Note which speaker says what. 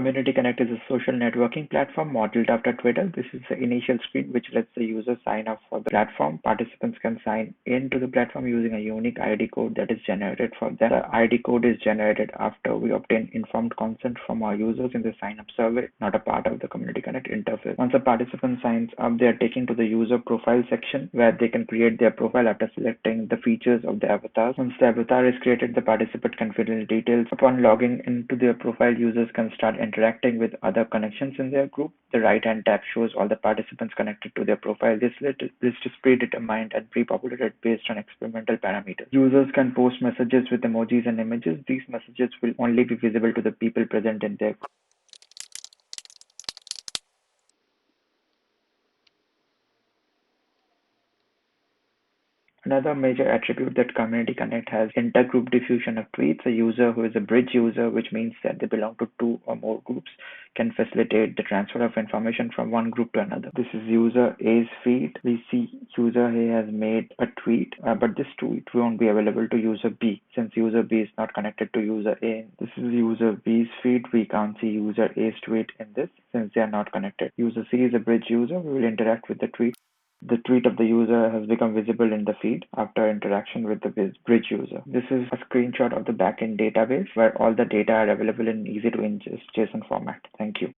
Speaker 1: Community Connect is a social networking platform modeled after Twitter. This is the initial screen which lets the user sign up for the platform. Participants can sign into the platform using a unique ID code that is generated for them. The ID code is generated after we obtain informed consent from our users in the sign up survey, not a part of the Community Connect interface. Once a participant signs up, they are taken to the user profile section where they can create their profile after selecting the features of the avatars. Once the avatar is created, the participant can fill in details. Upon logging into their profile, users can start interacting with other connections in their group. The right-hand tab shows all the participants connected to their profile. This list is predetermined and pre-populated based on experimental parameters. Users can post messages with emojis and images. These messages will only be visible to the people present in their group. Another major attribute that Community Connect has intergroup diffusion of tweets. A user who is a bridge user, which means that they belong to two or more groups, can facilitate the transfer of information from one group to another. This is user A's feed. We see user A has made a tweet, but this tweet won't be available to user B since user B is not connected to user A. This is user B's feed. We can't see user A's tweet in this since they are not connected. User C is a bridge user. We will interact with the tweet. The tweet of the user has become visible in the feed after interaction with the bridge user. This is a screenshot of the backend database where all the data are available in easy to ingest JSON format. Thank you.